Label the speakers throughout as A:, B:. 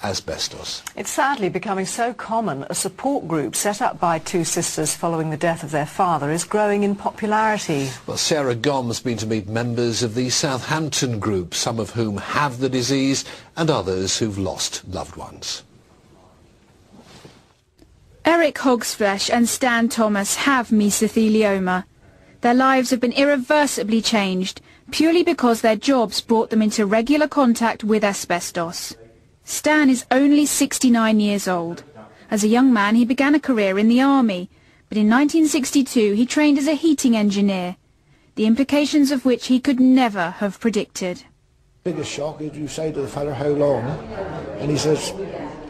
A: Asbestos.
B: It's sadly becoming so common. A support group set up by two sisters following the death of their father is growing in popularity.
A: Well, Sarah Gom's been to meet members of the Southampton group, some of whom have the disease and others who've lost loved ones.
C: Eric Hogsflesh and Stan Thomas have mesothelioma. Their lives have been irreversibly changed purely because their jobs brought them into regular contact with asbestos. Stan is only 69 years old. As a young man he began a career in the army, but in 1962 he trained as a heating engineer, the implications of which he could never have predicted.
D: Biggest shock is you say to the fella how long, and he says,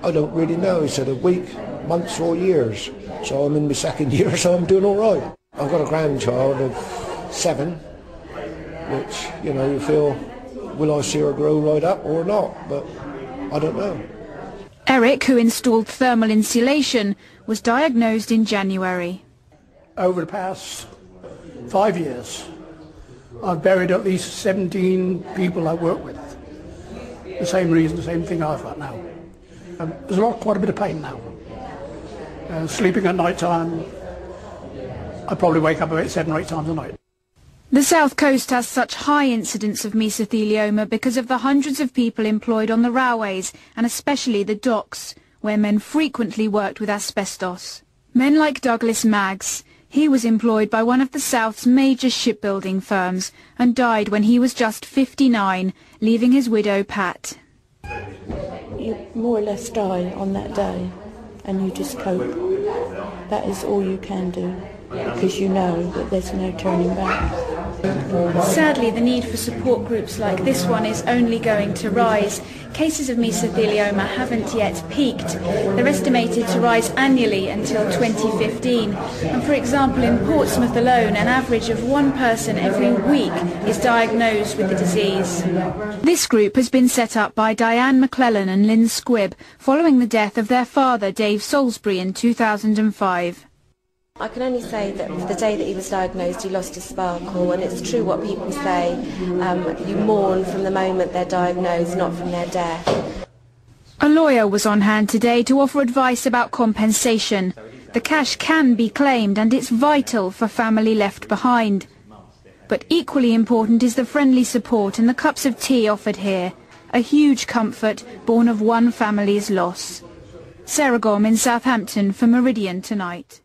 D: I don't really know. He said a week, months or years. So I'm in my second year, so I'm doing all right. I've got a grandchild of 7, which, you know, you feel, will I see her grow right up or not? But I don't know.
C: Eric, who installed thermal insulation, was diagnosed in January.
E: Over the past 5 years, I've buried at least 17 people I work with. The same reason, the same thing I've got now. There's quite a bit of pain now. Sleeping at night time, I probably wake up about 7 or 8 times a night.
C: The South Coast has such high incidence of mesothelioma because of the hundreds of people employed on the railways and especially the docks, where men frequently worked with asbestos. Men like Douglas Maggs. He was employed by one of the South's major shipbuilding firms and died when he was just 59, leaving his widow Pat.
F: You more or less die on that day and you just cope. That is all you can do, because you know that there's no turning back.
C: Sadly, the need for support groups like this one is only going to rise. Cases of mesothelioma haven't yet peaked. They're estimated to rise annually until 2015. And for example, in Portsmouth alone, an average of 1 person every week is diagnosed with the disease. This group has been set up by Diane McClellan and Lynn Squibb following the death of their father, Dave Salisbury, in 2005.
G: I can only say that the day that he was diagnosed he lost his sparkle, and it's true what people say, you mourn from the moment they're diagnosed, not from their death.
C: A lawyer was on hand today to offer advice about compensation. The cash can be claimed and it's vital for family left behind. But equally important is the friendly support and the cups of tea offered here, a huge comfort born of one family's loss. Sarah Gom in Southampton for Meridian Tonight.